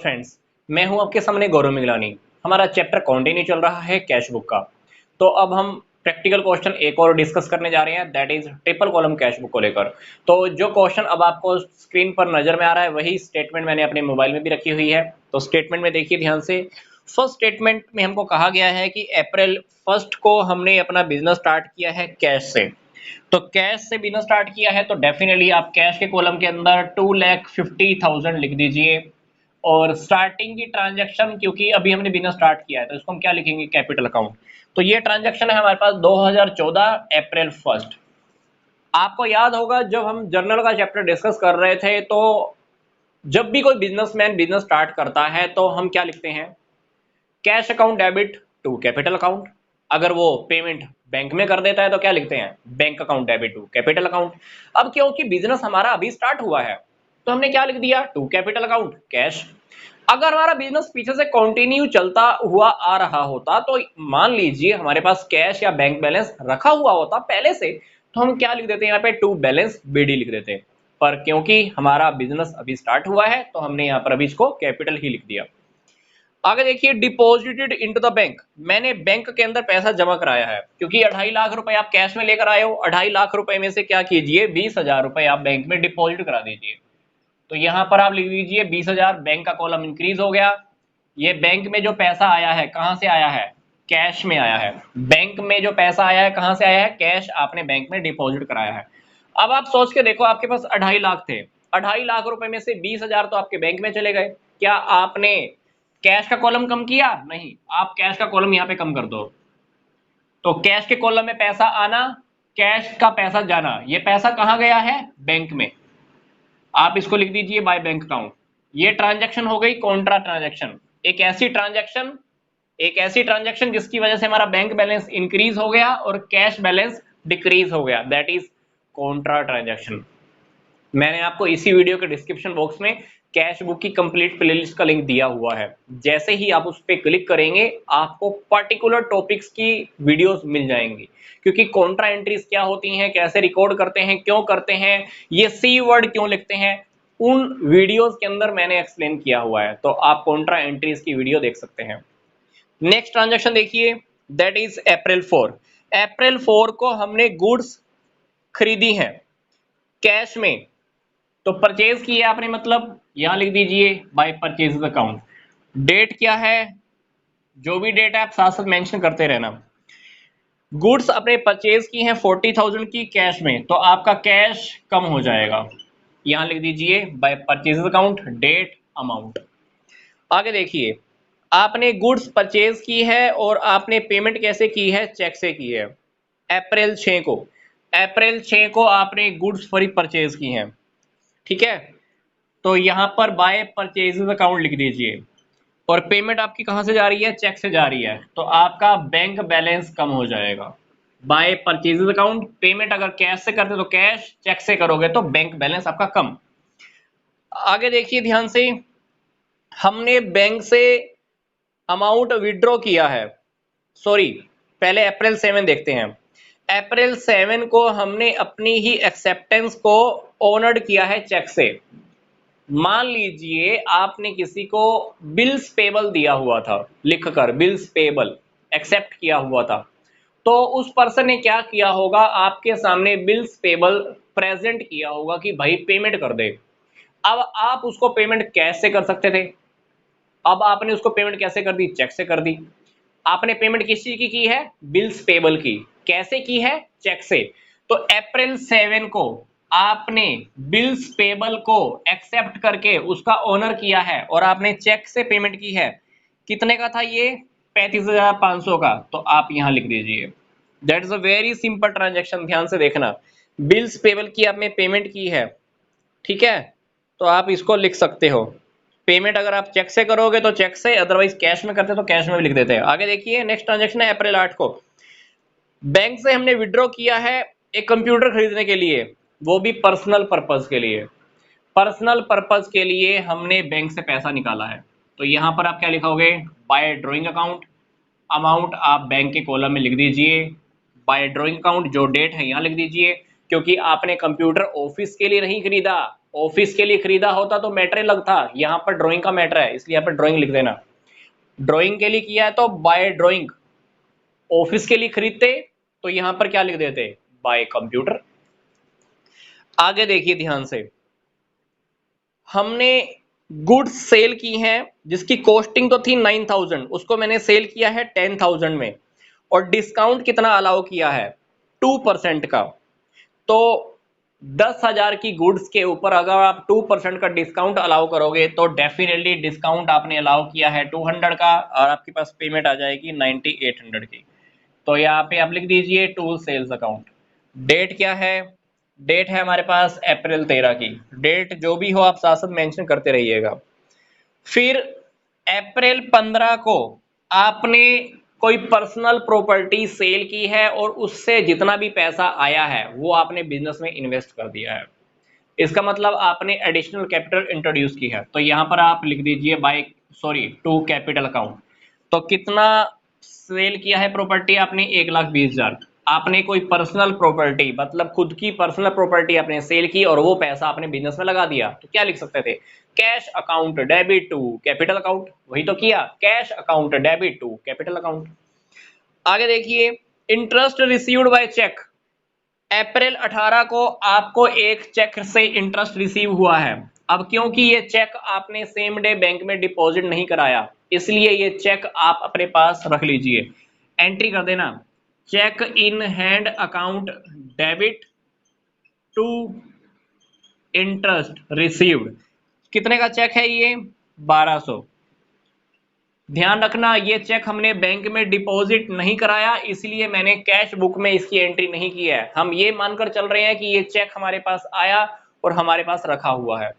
Friends, मैं हूं आपके सामने गौरव मिगलानी। हमारा चैप्टर कंटिन्यू चल रहा है कैश बुक का। तो अब हम प्रैक्टिकल क्वेश्चन एक और डिस्कस करने जा रहे हैं, that is triple column cash book को लेकर। तो जो क्वेश्चन अब आपको स्क्रीन पर नजर में आ रहा है वही स्टेटमेंट मैंने अपने मोबाइल में भी रखी हुई है। तो स्टेटमेंट में देखिए ध्यान से। फर्स्ट स्टेटमेंट में हमको कहा गया है कि अप्रैल 1 को हमने अपना बिजनेस स्टार्ट किया है कैश से। तो कैश से बिजनेस स्टार्ट किया है तो डेफिनेटली आप कैश के कॉलम के अंदर 2,50,000 लिख दीजिए। और स्टार्टिंग की ट्रांजैक्शन, क्योंकि अभी हमने बिजनेस स्टार्ट किया है तो इसको हम क्या लिखेंगे, कैपिटल अकाउंट। तो ये ट्रांजैक्शन है हमारे पास 2014 अप्रैल 1। आपको याद होगा जब हम जर्नल का चैप्टर डिस्कस कर रहे थे तो जब भी कोई बिजनेसमैन बिजनेस स्टार्ट करता है तो हम क्या लिखते हैं, cash account debit to capital account. अगर वो पेमेंट बैंक में कर देता है तो क्या लिखते हैं, bank account debit to capital account. अब क्योंकि बिजनेस हमारा अभी स्टार्ट हुआ है तो हमने क्या लिख दिया, टू कैपिटल अकाउंट कैश। अगर हमारा बिजनेस पीछे से कंटिन्यू चलता हुआ आ रहा होता तो मान लीजिए हमारे पास कैश या बैंक बैलेंस रखा हुआ होता पहले से, तो हम क्या लिख देते हैं यहाँ पे, टू बैलेंस बीडी लिख देते। पर क्योंकि हमारा बिजनेस अभी स्टार्ट हुआ है तो हमने यहाँ पर अभी इसको कैपिटल ही लिख दिया। आगे देखिए, डिपॉजिटेड इनटू द बैंक, मैंने बैंक के अंदर पैसा जमा कराया है। क्योंकि 2.5 लाख रुपए आप कैश में लेकर आए हो, 2.5 लाख रुपए में से क्या कीजिए, 20,000 रुपए आप बैंक में डिपॉजिट करा दीजिए। तो यहां पर आप लिख दीजिए 20,000, बैंक का कॉलम इंक्रीज हो गया। ये बैंक में जो पैसा आया है कहां से आया है, कैश में आया है। बैंक में जो पैसा आया है कहां से आया है, कैश आपने बैंक में डिपॉजिट कराया है। अब आप सोच के देखो, आपके पास 2.5 लाख थे, 2.5 लाख रुपए में से 20,000 तो आपके बैंक में चले गए। क्या आपने कैश का कॉलम कम किया, नहीं, आप कैश का कॉलम यहाँ पे कम कर दो। तो कैश के कॉलम में पैसा आना, कैश का पैसा जाना, ये पैसा कहाँ गया है, बैंक में। आप इसको लिख दीजिए बाय बैंक अकाउंट। ये ट्रांजैक्शन हो गई कॉन्ट्रा ट्रांजैक्शन। एक ऐसी ट्रांजैक्शन जिसकी वजह से हमारा बैंक बैलेंस इंक्रीज हो गया और कैश बैलेंस डिक्रीज हो गया, दैट इज कॉन्ट्रा ट्रांजैक्शन। मैंने आपको इसी वीडियो के डिस्क्रिप्शन बॉक्स में कैश बुक की कंप्लीट प्लेलिस्ट का लिंक दिया हुआ है। जैसे ही आप उस पर क्लिक करेंगे आपको पर्टिकुलर टॉपिक्स की वीडियोस मिल जाएंगी। क्योंकि कॉन्ट्रा एंट्रीज क्या होती हैं, कैसे रिकॉर्ड करते हैं, क्यों करते हैं, ये सी वर्ड क्यों लिखते हैं, उन वीडियोस के अंदर मैंने एक्सप्लेन किया हुआ है। तो आप कॉन्ट्रा एंट्रीज की वीडियो देख सकते हैं। नेक्स्ट ट्रांजेक्शन देखिए, दैट इज अप्रैल 4। अप्रैल 4 को हमने गुड्स खरीदी हैं कैश में। तो परचेज किया आपने, मतलब यहां लिख दीजिए बाय परचेज अकाउंट। डेट क्या है, जो भी डेट है आप साथ साथ मेंशन करते रहना। गुड्स अपने परचेज की हैं 40,000 की कैश में, तो आपका कैश कम हो जाएगा। यहां लिख दीजिए by purchase account, date, amount. आगे देखिए, आपने गुड्स परचेज की है और आपने पेमेंट कैसे की है, चेक से की है। अप्रैल 6 को, अप्रैल 6 को आपने गुड्स फॉर परचेज की हैं, ठीक है। तो यहां पर बाय परचेजेस अकाउंट लिख दीजिए। और पेमेंट आपकी कहां से जा रही है, चेक से जा रही है, तो आपका बैंक बैलेंस कम हो जाएगा। बाय परचेजेस अकाउंट, पेमेंट अगर कैश से करते तो कैश, चेक से करोगे तो बैंक बैलेंस आपका कम। आगे देखिए ध्यान से, हमने बैंक से अमाउंट विड्रॉ किया है, सॉरी पहले अप्रैल 7 देखते हैं। अप्रैल 7 को हमने अपनी ही एक्सेप्टेंस को ऑनर्ड किया है चेक से। मान लीजिए आपने किसी को बिल्स पेबल दिया हुआ था, लिखकर बिल्स पेबल एक्सेप्ट किया हुआ था, तो उस पर्सन ने क्या किया होगा, आपके सामने बिल्स पेबल प्रेजेंट किया होगा कि भाई पेमेंट कर दे। अब आप उसको पेमेंट कैश से कर सकते थे, अब आपने उसको पेमेंट कैसे कर दी, चेक से कर दी। आपने पेमेंट किस चीज की है, बिल्स पेबल की। कैसे की है, चेक से। तो अप्रैल 7 को आपने बिल्स पेबल को एक्सेप्ट करके उसका ऑनर किया है और आपने चेक से पेमेंट की है। कितने का था ये, 35,500 का। तो आप यहां लिख दीजिए, that is a very simple transaction. ध्यान से देखना, बिल्स पेबल की आपने पेमेंट की है, ठीक है, तो आप इसको लिख सकते हो। पेमेंट अगर आप चेक से करोगे तो चेक से, अदरवाइज कैश में करते तो कैश में भी लिख देते हैं। आगे देखिए, नेक्स्ट ट्रांजेक्शन है अप्रैल 8 को। बैंक से हमने विड्रॉ किया है एक कंप्यूटर खरीदने के लिए, वो भी पर्सनल पर्पस के लिए। पर्सनल पर्पस के लिए हमने बैंक से पैसा निकाला है। तो यहां पर आप क्या लिखोगे, बाय ड्रॉइंग अकाउंट। अमाउंट आप बैंक के कॉलम में लिख दीजिए, बाय ड्रॉइंग अकाउंट। जो डेट है यहां लिख दीजिए, क्योंकि आपने कंप्यूटर ऑफिस के लिए नहीं खरीदा, ऑफिस के लिए खरीदा होता तो मैटर अलग था, यहाँ पर ड्राइंग का मैटर है, इसलिए यहाँ पर ड्राइंग लिख देना। ड्राइंग के लिए किया है तो बाय ड्राइंग, ऑफिस के लिए खरीदते तो यहाँ पर क्या लिख देते, बाय कंप्यूटर। आगे देखिए ध्यान से, हमने गुड्स सेल की हैं जिसकी कॉस्टिंग तो थी 9000, उसको मैंने सेल किया है 10000 में, और डिस्काउंट कितना अलाउ किया है 2% का। तो 10,000 की गुड्स के ऊपर अगर आप 2% का डिस्काउंट अलाउ करोगे तो डेफिनेटली डिस्काउंट आपने अलाउ किया है 200 का, और आपके पास पेमेंट आ जाएगी 9800 की। तो यहाँ पे आप लिख दीजिए टू सेल्स अकाउंट। डेट क्या है, डेट है हमारे पास अप्रैल 13 की। डेट जो भी हो आप साथ साथ मेंशन करते रहिएगा। फिर अप्रैल 15 को आपने कोई पर्सनल प्रॉपर्टी सेल की है और उससे जितना भी पैसा आया है वो आपने बिजनेस में इन्वेस्ट कर दिया है। इसका मतलब आपने एडिशनल कैपिटल इंट्रोड्यूस की है। तो यहां पर आप लिख दीजिए टू कैपिटल अकाउंट। तो कितना सेल किया है प्रॉपर्टी आपने, 1,20,000। आपने कोई पर्सनल प्रॉपर्टी मतलब खुद की पर्सनल प्रॉपर्टी आपने सेल की और वो पैसा आपने बिजनेस में लगा दिया, तो क्या लिख सकते थे, cash account debit to capital account. वही तो किया, cash account debit to capital account. आगे देखिए, interest received by cheque. April 18 को आपको एक चेक से इंटरेस्ट रिसीव हुआ है। अब क्योंकि ये चेक आपने सेम डे बैंक में डिपॉजिट नहीं कराया, इसलिए ये चेक आप अपने पास रख लीजिए, एंट्री कर देना, cheque in hand account debit to interest received. कितने का चेक है ये, 1200। ध्यान रखना ये चेक हमने बैंक में डिपॉजिट नहीं कराया, इसलिए मैंने कैश बुक में इसकी एंट्री नहीं की है। हम ये मानकर चल रहे हैं कि ये चेक हमारे पास आया और हमारे पास रखा हुआ है।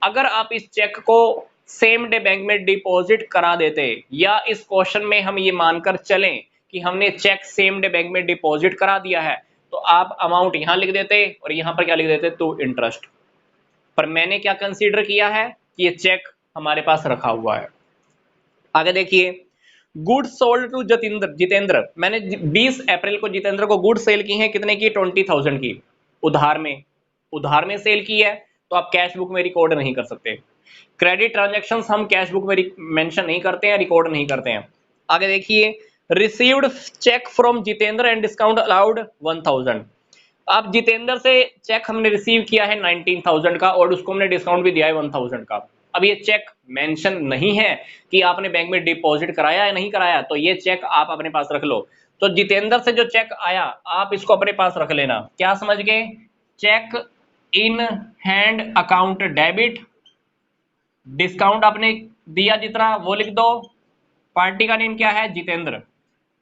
अगर आप इस चेक को सेम डे बैंक में डिपॉजिट करा देते, या इस क्वेश्चन में हम ये मानकर चलें कि हमने चेक सेम डे बैंक में डिपॉजिट करा दिया है, तो आप अमाउंट यहां लिख देते और यहां पर क्या लिख देते, टू इंटरेस्ट। पर मैंने क्या कंसीडर किया है कि ये चेक हमारे पास रखा हुआ है। आगे देखिए, गुड सोल्ड टू जितेंद्र। मैंने 20 अप्रैल को जितेंद्र को गुड सेल की है, कितने की, 20,000 की, उधार में सेल की है, तो आप कैश बुक में रिकॉर्ड नहीं कर सकते। क्रेडिट ट्रांजैक्शंस हम कैश बुक में मेंशन नहीं करते हैं, रिकॉर्ड नहीं करते हैं। आगे देखिए, received cheque from Jitendra and discount allowed 1000। अब जितेंद्र से चेक हमने रिसीव किया है 19,000 का और उसको हमने डिस्काउंट भी दिया है 1000 का। अब ये चेक मेंशन नहीं है कि आपने बैंक में डिपॉजिट कराया या नहीं कराया, तो ये चेक आप अपने पास रख लो। तो जितेंद्र से जो चेक आया आप इसको अपने पास रख लेना। क्या समझ गए, cheque in hand account debit, discount आपने दिया जितना वो लिख दो, पार्टी का नेम क्या है, जितेंद्र।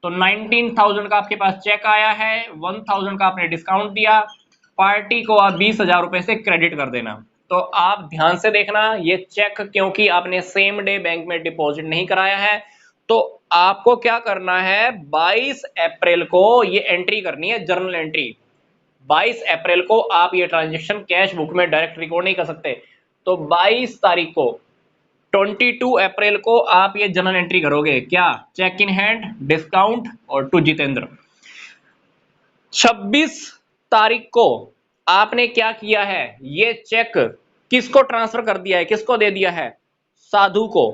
तो 19,000 का आपके पास चेक आया है, 1000 का आपने डिस्काउंट दिया, पार्टी को आप 20,000 रुपए से क्रेडिट कर देना। तो आप ध्यान से देखना, ये चेक क्योंकि आपने सेम डे बैंक में डिपॉजिट नहीं कराया है, तो आपको क्या करना है, 22 अप्रैल को ये एंट्री करनी है, जर्नल एंट्री। 22 अप्रैल को आप ये ट्रांजेक्शन कैश बुक में डायरेक्ट रिकॉर्ड नहीं कर सकते, तो 22 तारीख को 22 अप्रैल को आप ये जर्नल एंट्री करोगे, क्या, चेक इन हैंड डिस्काउंट और टू जितेंद्र। 26 तारीख को आपने क्या किया है, ये चेक किसको ट्रांसफर कर दिया है, किसको दे दिया है, साधु को।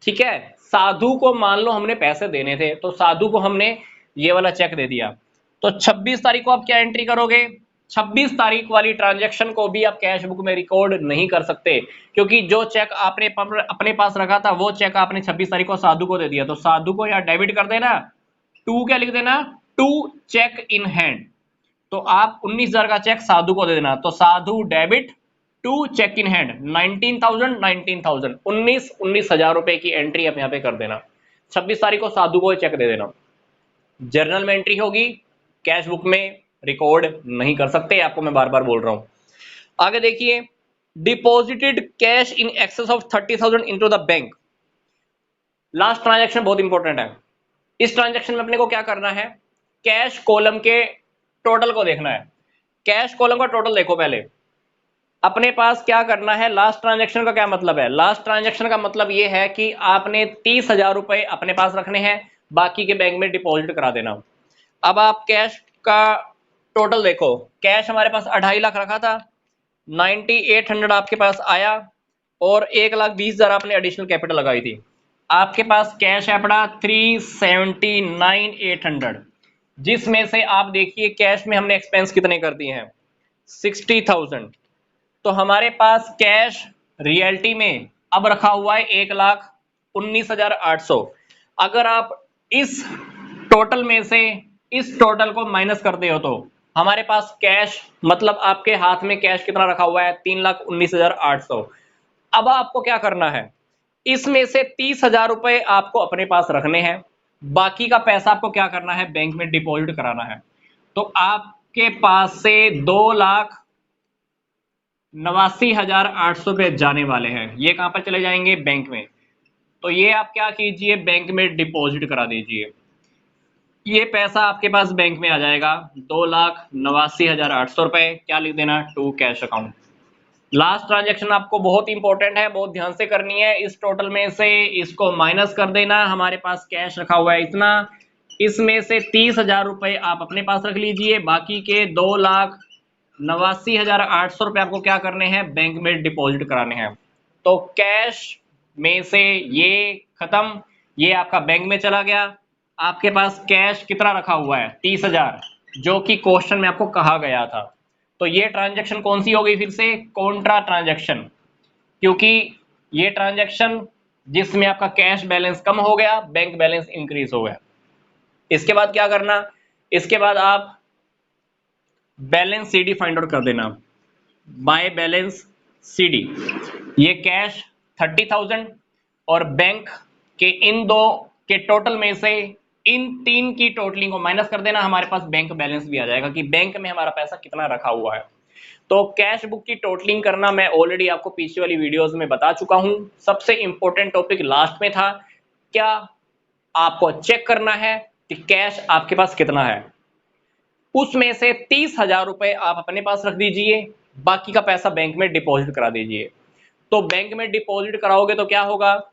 ठीक है, साधु को मान लो हमने पैसे देने थे, तो साधु को हमने ये वाला चेक दे दिया। तो 26 तारीख को आप क्या एंट्री करोगे, 26 तारीख वाली ट्रांजैक्शन को भी आप कैश बुक में रिकॉर्ड नहीं कर सकते, क्योंकि जो चेक आपने अपने पास रखा था वो चेक आपने 26 तारीख को साधु को दे दिया। तो साधु को यहाँ डेबिट कर देना, टू क्या लिख देना, टू चेक इन हैंड। तो आप 19,000 का चेक साधु को दे देना, तो Sadhu debit to cheque in hand 19,000 19,000 रुपए की एंट्री आप यहाँ पे कर देना। 26 तारीख को साधु को चेक दे देना, जर्नल में एंट्री होगी, कैश बुक में रिकॉर्ड नहीं कर सकते, आपको मैं बार बार बोल रहा हूं। आगे देखिए, deposited cash in excess of 30,000 into the bank. Last transaction बहुत इंपॉर्टेंट है। इस ट्रांजैक्शन में अपने को क्या करना है, कैश कॉलम के टोटल को देखना है। कैश कॉलम का टोटल देखो पहले, अपने पास क्या करना है, लास्ट ट्रांजैक्शन का क्या मतलब है, लास्ट ट्रांजैक्शन का मतलब ये है कि आपने 30,000 रुपए अपने पास रखने हैं, बाकी के बैंक में डिपॉजिट करा देना। अब आप कैश का टोटल देखो, कैश हमारे पास 2.5 लाख रखा था, 9800 आपके पास आया और 1,20,000 आपने एडिशनल कैपिटल लगाई थी। आपके पास कैश है पड़ा 379,800, जिसमें से आप देखिए कैश में हमने एक्सपेंस कितने कर दिए हैं 60,000। तो हमारे पास कैश रियलिटी में अब रखा हुआ है 1,19,800। अगर आप इस टोटल में से इस टोटल को माइनस करते हो तो हमारे पास कैश मतलब आपके हाथ में कैश कितना रखा हुआ है 3,19,800। अब आपको क्या करना है, इसमें से 30,000 रुपए आपको अपने पास रखने हैं, बाकी का पैसा आपको क्या करना है बैंक में डिपॉजिट कराना है। तो आपके पास से 2,89,800 रुपए जाने वाले हैं, ये कहां पर चले जाएंगे बैंक में। तो ये आप क्या कीजिए बैंक में डिपॉजिट करा दीजिए, ये पैसा आपके पास बैंक में आ जाएगा 2,89,800 रुपए, क्या लिख देना to cash account. Last transaction आपको बहुत इंपॉर्टेंट है, बहुत ध्यान से करनी है। इस टोटल में से इसको माइनस कर देना, हमारे पास कैश रखा हुआ है इतना, इसमें से 30,000 रुपए आप अपने पास रख लीजिए, बाकी के 2,89,800 रुपए आपको क्या करने हैं बैंक में डिपॉजिट कराने हैं। तो कैश में से ये खत्म, ये आपका बैंक में चला गया। आपके पास कैश कितना रखा हुआ है 30,000, जो कि क्वेश्चन में आपको कहा गया था। तो ये ट्रांजैक्शन कौन सी हो गई फिर से कॉन्ट्रा ट्रांजैक्शन, क्योंकि ये ट्रांजैक्शन जिसमें आपका कैश बैलेंस कम हो गया, बैंक बैलेंस इंक्रीज हो गया। इसके बाद क्या करना, इसके बाद आप बैलेंस सीडी फाइंड आउट कर देना, बाय बैलेंस सीडी। ये कैश 30,000 और बैंक के इन दो के टोटल में से इन तीन की टोटलिंग को माइनस कर देना, हमारे पास बैंक बैलेंस भी आ जाएगा कि बैंक में हमारा पैसा कितना रखा हुआ है। तो कैश बुक की टोटलिंग करना मैं ऑलरेडी आपको पीछे वाली वीडियोस में बता चुका हूं। सबसे इंपॉर्टेंट टॉपिक लास्ट में था, क्या आपको चेक करना है कि कैश आपके पास कितना है, उसमें से 30,000 रुपए आप अपने पास रख दीजिए, बाकी का पैसा बैंक में डिपॉजिट करा दीजिए। तो बैंक में डिपॉजिट कराओगे तो क्या होगा,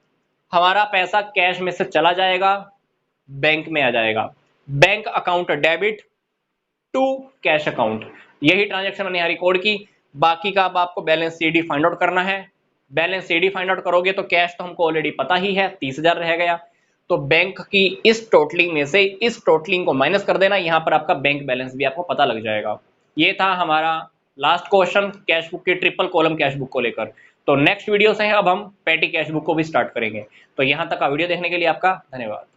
हमारा पैसा कैश में से चला जाएगा, बैंक में आ जाएगा, bank account debit to cash account. यही ट्रांजैक्शन मैंने यहां रिकॉर्ड की। बाकी का अब आपको बैलेंस सीडी फाइंड आउट करना है। बैलेंस सीडी फाइंड आउट करोगे तो कैश तो हमको ऑलरेडी पता ही है 30,000 रह गया, तो बैंक की इस टोटलिंग में से इस टोटलिंग को माइनस कर देना, यहां पर आपका बैंक बैलेंस भी आपको पता लग जाएगा। ये था हमारा लास्ट क्वेश्चन कैश बुक के ट्रिपल कॉलम कैश बुक को लेकर। तो नेक्स्ट वीडियो से अब हम पेटी कैश बुक को भी स्टार्ट करेंगे। तो यहां तक का वीडियो देखने के लिए आपका धन्यवाद।